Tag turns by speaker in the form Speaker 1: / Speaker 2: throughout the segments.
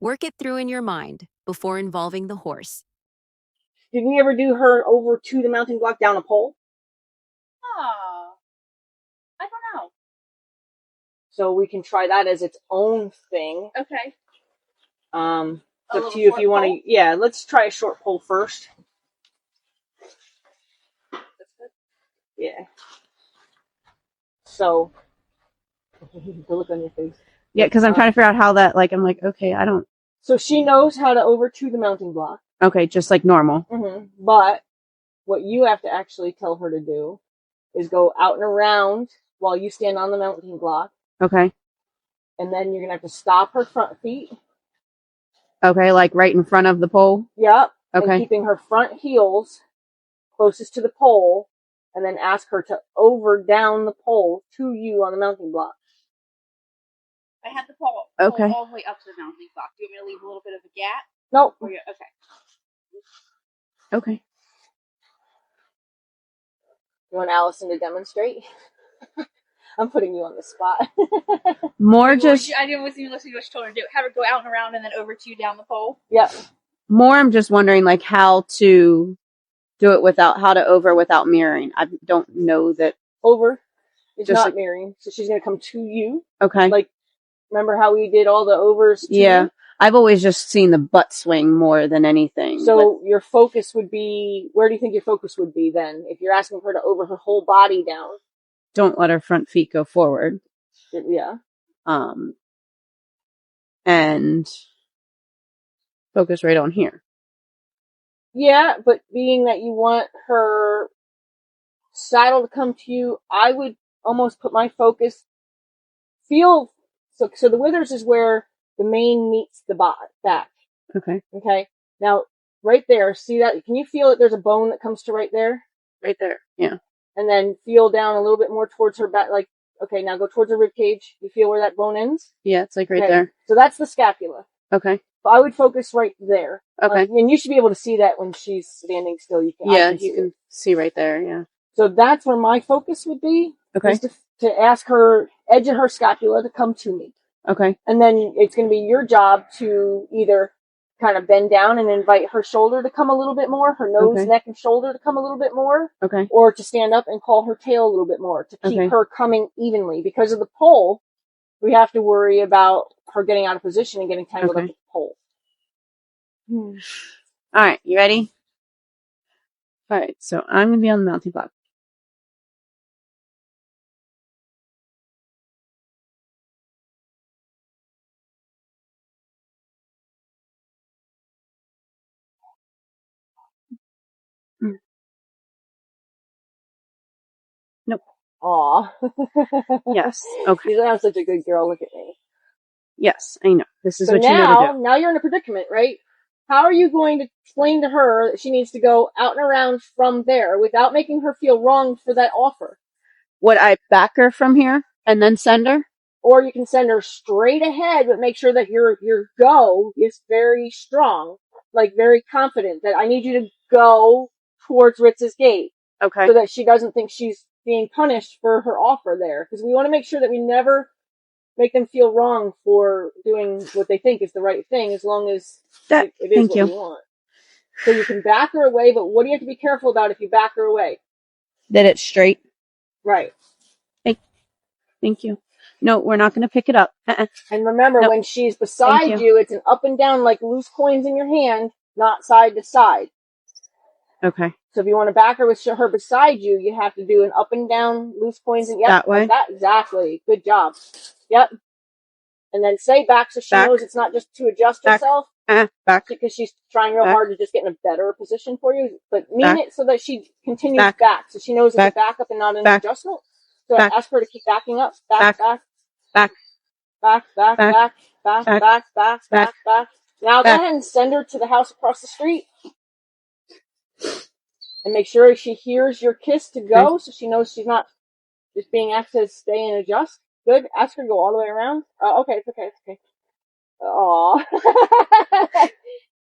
Speaker 1: Work it through in your mind before involving the horse.
Speaker 2: Did we ever do her over to the mounting block down a pole?
Speaker 3: Oh, I don't know.
Speaker 2: So we can try that as its own thing.
Speaker 3: Okay.
Speaker 2: It's up to you if you want to. Yeah, let's try a short pole first. Yeah. So, the look on your face.
Speaker 4: Yeah, because I'm trying to figure out how that, like, I'm like, okay, I don't.
Speaker 2: So she knows how to over to the mounting block.
Speaker 4: Okay, just like normal.
Speaker 2: Mm-hmm. But what you have to actually tell her to do is go out and around while you stand on the mounting block.
Speaker 4: Okay.
Speaker 2: And then you're going to have to stop her front feet.
Speaker 4: Okay, like right in front of the pole?
Speaker 2: Yep.
Speaker 4: Okay.
Speaker 2: And keeping her front heels closest to the pole, and then ask her to over down the pole to you on the mounting block.
Speaker 3: I had the pole
Speaker 4: Okay.
Speaker 3: all the way up to the mounting block. Do you want me to leave a little bit of a gap?
Speaker 2: Nope.
Speaker 3: Okay.
Speaker 4: Okay.
Speaker 2: You want Allison to demonstrate? I'm putting you on the spot.
Speaker 4: More just...
Speaker 3: I didn't listen to what you told her to do. Have her go out and around and then over to you down the pole?
Speaker 2: Yep.
Speaker 4: More I'm just wondering, like, how to do it without, how to over without mirroring. I don't know that...
Speaker 2: Over is
Speaker 4: just
Speaker 2: not
Speaker 4: like,
Speaker 2: mirroring, so she's going to come to you.
Speaker 4: Okay.
Speaker 2: Like, remember how we did all the overs to you?
Speaker 4: I've always just seen the butt swing more than anything.
Speaker 2: So your focus would be, where do you think your focus would be then? If you're asking her to over her whole body down.
Speaker 4: Don't let her front feet go forward.
Speaker 2: Yeah.
Speaker 4: And focus right on here.
Speaker 2: Yeah, but being that you want her saddle to come to you, I would almost put my focus, so the withers is where the mane meets the back.
Speaker 4: Okay.
Speaker 2: Okay. Now, right there, see that? Can you feel that there's a bone that comes to right there?
Speaker 4: Right there. Yeah.
Speaker 2: And then feel down a little bit more towards her back, like, okay, now go towards her rib cage. You feel where that bone ends?
Speaker 4: Yeah, it's like right there.
Speaker 2: So that's the scapula.
Speaker 4: Okay.
Speaker 2: So I would focus right there.
Speaker 4: Okay.
Speaker 2: And you should be able to see that when she's standing still. You can
Speaker 4: see right there, yeah.
Speaker 2: So that's where my focus would be.
Speaker 4: Okay.
Speaker 2: Is to ask her, edge of her scapula to come to me.
Speaker 4: Okay.
Speaker 2: And then it's going to be your job to either kind of bend down and invite her shoulder to come a little bit more, her nose, neck, and shoulder to come a little bit more.
Speaker 4: Okay.
Speaker 2: Or to stand up and call her tail a little bit more to keep her coming evenly. Because of the pole, we have to worry about her getting out of position and getting tangled up with the pole.
Speaker 4: All right, you ready? All right, so I'm going to be on the mounting block. Nope.
Speaker 2: Aw.
Speaker 4: Yes. Okay.
Speaker 2: You sound such a good girl. Look at me.
Speaker 4: Yes, I know. This is what you never do.
Speaker 2: Now you're in a predicament, right? How are you going to explain to her that she needs to go out and around from there without making her feel wrong for that offer?
Speaker 4: Would I back her from here and then send her?
Speaker 2: Or you can send her straight ahead, but make sure that your go is very strong, like very confident, that I need you to go towards Ritz's gate.
Speaker 4: Okay.
Speaker 2: So that she doesn't think she's being punished for her offer there. Because we want to make sure that we never make them feel wrong for doing what they think is the right thing, as long as it is what we want. So you can back her away, but what do you have to be careful about if you back her away?
Speaker 4: That it's straight.
Speaker 2: Right.
Speaker 4: Hey, thank you. No, we're not going to pick it up.
Speaker 2: And remember, when she's beside you, it's an up and down like loose coins in your hand, not side to side.
Speaker 4: Okay.
Speaker 2: So if you want to back her with her beside you, you have to do an up and down loose coins. And
Speaker 4: that way?
Speaker 2: Like that, exactly. Good job. Yep. And then say back so she knows it's not just to adjust herself.
Speaker 4: Back.
Speaker 2: Because she's trying real hard to just get in a better position for you. But mean it so that she continues back. So she knows it's a backup and not an adjustment. So ask her to keep backing up. Back. Now go ahead and send her to the house across the street. And make sure she hears your kiss to go, so she knows she's not just being asked to stay and adjust. Good. Ask her to go all the way around. Okay, it's okay. Aw.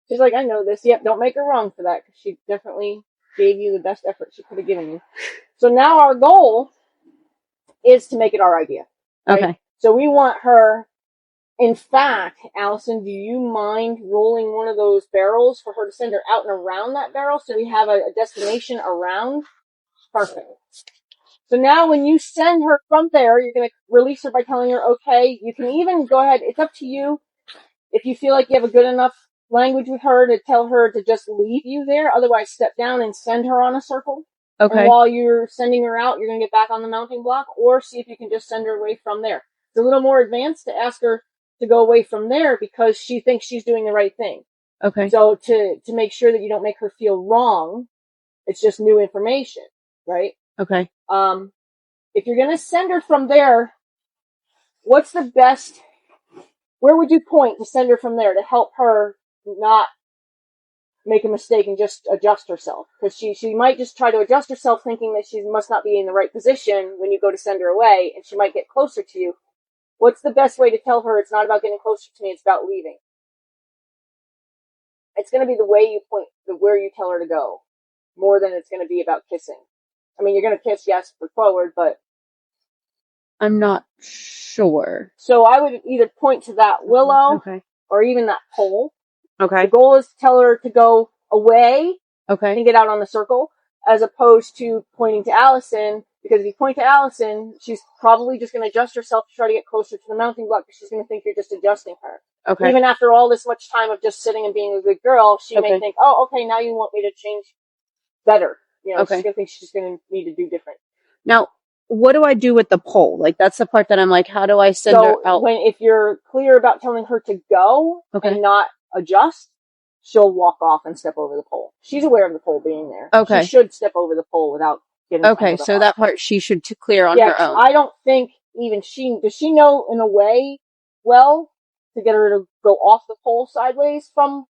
Speaker 2: She's like, I know this. Yep, don't make her wrong for that, because she definitely gave you the best effort she could have given you. So now our goal is to make it our idea. Right?
Speaker 4: Okay.
Speaker 2: So we want her In fact, Allison, do you mind rolling one of those barrels for her to send her out and around that barrel so we have a destination around? Perfect. So now when you send her from there, you're going to release her by telling her, okay, you can even go ahead. It's up to you if you feel like you have a good enough language with her to tell her to just leave you there. Otherwise, step down and send her on a circle.
Speaker 4: Okay.
Speaker 2: And while you're sending her out, you're going to get back on the mounting block, or see if you can just send her away from there. It's a little more advanced to ask her to go away from there because she thinks she's doing the right thing.
Speaker 4: Okay.
Speaker 2: So to make sure that you don't make her feel wrong, it's just new information, right?
Speaker 4: Okay.
Speaker 2: If you're going to send her from there, what's the best, where would you point to send her from there to help her not make a mistake and just adjust herself? Because she might just try to adjust herself thinking that she must not be in the right position when you go to send her away, and she might get closer to you. What's the best way to tell her it's not about getting closer to me, it's about leaving? It's going to be the way you point, where you tell her to go, more than it's going to be about kissing. I mean, you're going to kiss, yes, for forward, but
Speaker 4: I'm not sure.
Speaker 2: so I would either point to that willow
Speaker 4: Okay.
Speaker 2: or even that pole.
Speaker 4: Okay.
Speaker 2: The goal is to tell her to go away
Speaker 4: Okay.
Speaker 2: and get out on the circle, as opposed to pointing to Allison, because if you point to Allison, she's probably just going to adjust herself to try to get closer to the mounting block, because she's going to think you're just adjusting her.
Speaker 4: Okay.
Speaker 2: Even after all this much time of just sitting and being a good girl, she may think, oh, okay, now you want me to change better. You know,
Speaker 4: Okay.
Speaker 2: she's going to think she's going to need to do different.
Speaker 4: Now, what do I do with the pole? Like, that's the part that I'm like, how do I send her out?
Speaker 2: If you're clear about telling her to go and not adjust, she'll walk off and step over the pole. She's aware of the pole being there.
Speaker 4: Okay.
Speaker 2: She should step over the pole without getting
Speaker 4: Okay, so that part she should clear on her own.
Speaker 2: I don't think even does she know in a way well to get her to go off the pole sideways from?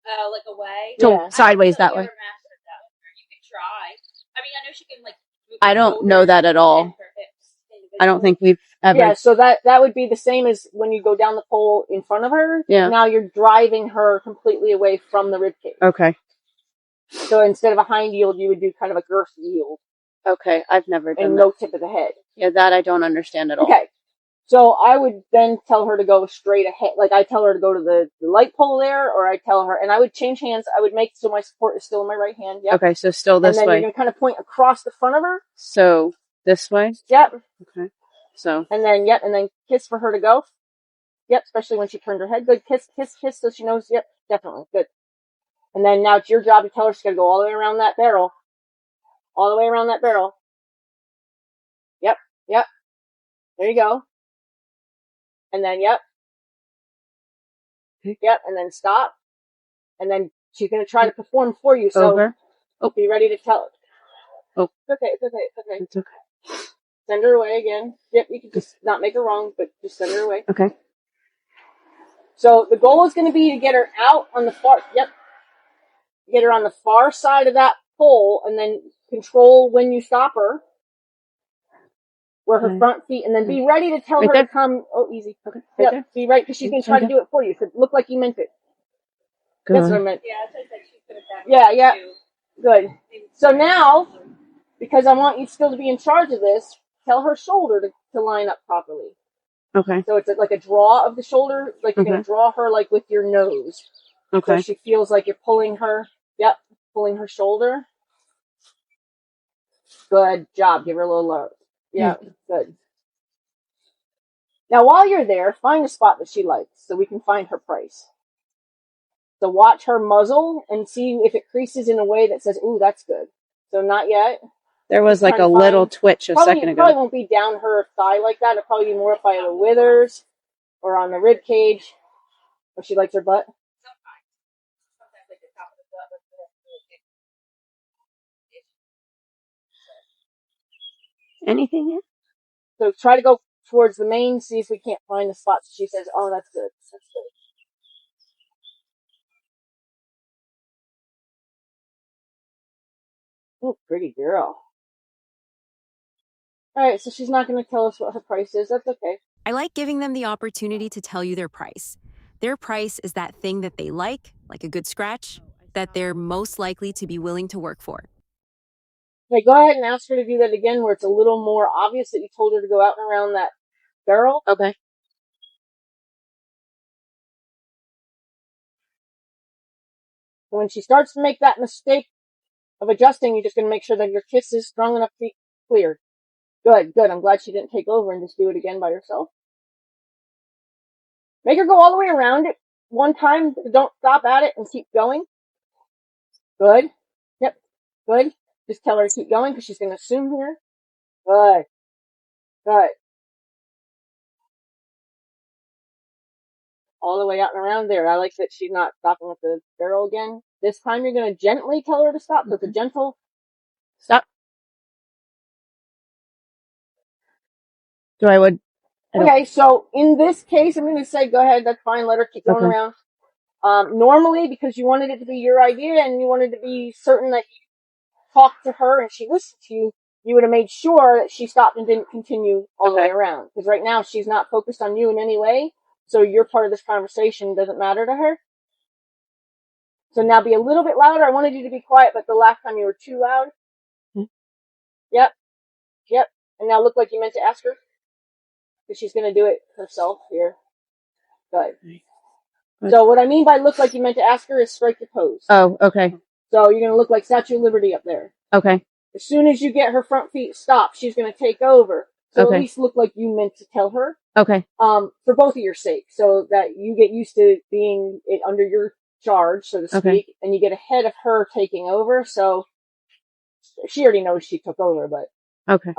Speaker 3: Like away.
Speaker 4: So
Speaker 2: Yeah.
Speaker 4: sideways that way.
Speaker 3: You can try. I mean, I know she can like.
Speaker 4: I don't know that at all. I don't think we've ever.
Speaker 2: Yeah, so that would be the same as when you go down the pole in front of her.
Speaker 4: Yeah.
Speaker 2: Now you're driving her completely away from the ribcage.
Speaker 4: Okay.
Speaker 2: So instead of a hind yield, you would do kind of a girth yield.
Speaker 4: Okay, I've never done
Speaker 2: and
Speaker 4: that.
Speaker 2: no tip of the head.
Speaker 4: Yeah, that I don't understand at all.
Speaker 2: Okay. So I would then tell her to go straight ahead. Like I tell her to go to the light pole there, or I tell her, and I would change hands. I would make so my support is still in my right hand. Yep.
Speaker 4: Okay, so still this
Speaker 2: way. And then
Speaker 4: way.
Speaker 2: you're going to kind of point across the front of her.
Speaker 4: So this way?
Speaker 2: Yep.
Speaker 4: Okay. So.
Speaker 2: And then, yep, and then kiss for her to go. Yep, especially when she turned her head. Good. Kiss, kiss, kiss, so she knows. Yep, definitely. Good. And then now it's your job to tell her she's got to go all the way around that barrel. All the way around that barrel. Yep, yep. There you go. And then, yep. Yep, and then stop. And then she's going to try to perform for you. So
Speaker 4: Over.
Speaker 2: Oh, be ready to tell her.
Speaker 4: Oh.
Speaker 2: It's okay, it's okay, it's okay.
Speaker 4: It's okay.
Speaker 2: Send her away again. Yep, you can just not make her wrong, but just send her away.
Speaker 4: Okay.
Speaker 2: So the goal is going to be to get her out on the far, get her on the far side of that pole, and then control when you stop her, where her front feet, and then be ready to tell her to come. Oh, easy. Okay. Yep.
Speaker 4: There?
Speaker 2: Be right, because she's going to try to do it for you. So look like you meant it.
Speaker 4: Good.
Speaker 2: That's what I meant.
Speaker 3: Yeah, it says that she's good at that.
Speaker 2: Yeah. Good. So now, because I want you still to be in charge of this, tell her shoulder to line up properly.
Speaker 4: Okay.
Speaker 2: So it's like a draw of the shoulder, like you're going to draw her like with your nose.
Speaker 4: Okay.
Speaker 2: So she feels like you're pulling her. Yep, pulling her shoulder. Good job. Give her a little love. Yeah, good. Now while you're there, find a spot that she likes so we can find her price. So watch her muzzle and see if it creases in a way that says, ooh, that's good. So not yet.
Speaker 4: There was like a little twitch a second ago.
Speaker 2: Probably won't be down her thigh like that. It'll probably be more up by the withers or on the rib cage. Where she likes her butt.
Speaker 3: Sometimes like the top of the butt.
Speaker 4: Anything yet?
Speaker 2: So try to go towards the main, see if we can't find the spots. She says, oh, that's good. That's good. Oh, pretty girl. Alright, so she's not going to tell us what her price is. That's okay.
Speaker 1: I like giving them the opportunity to tell you their price. Their price is that thing that they like a good scratch, that they're most likely to be willing to work for.
Speaker 2: Okay, go ahead and ask her to do that again where it's a little more obvious that you told her to go out and around that barrel.
Speaker 4: Okay.
Speaker 2: So when she starts to make that mistake of adjusting, you're just going to make sure that your kiss is strong enough to be cleared. Good, good. I'm glad she didn't take over and just do it again by herself. Make her go all the way around it one time. Don't stop at it and keep going. Good. Yep. Good. Just tell her to keep going because she's going to assume here. Good. Good. All the way out and around there. I like that she's not stopping with the barrel again. This time you're going to gently tell her to stop. So it's a gentle stop.
Speaker 4: So I don't-
Speaker 2: Okay, so in this case, I'm going to say, go ahead, that's fine, let her keep going
Speaker 4: Okay.
Speaker 2: around. Normally, because you wanted it to be your idea and you wanted to be certain that you talked to her and she listened to you, you would have made sure that she stopped and didn't continue all the way around. Because right now, she's not focused on you in any way, so your part of this conversation doesn't matter to her. So now be a little bit louder. I wanted you to be quiet, but the last time you were too loud. Yep. Yep. And now look like you meant to ask her. Because she's going to do it herself here. Good. So what I mean by look like you meant to ask her is strike your pose.
Speaker 4: Oh, okay.
Speaker 2: So you're going to look like Statue of Liberty up there.
Speaker 4: Okay.
Speaker 2: As soon as you get her front feet stopped, she's going to take over. So
Speaker 4: Okay.
Speaker 2: at least look like you meant to tell her.
Speaker 4: Okay.
Speaker 2: For both of your sake, so that you get used to being it under your charge, so to speak,
Speaker 4: Okay.
Speaker 2: and you get ahead of her taking over. So she already knows she took over, but
Speaker 4: Okay.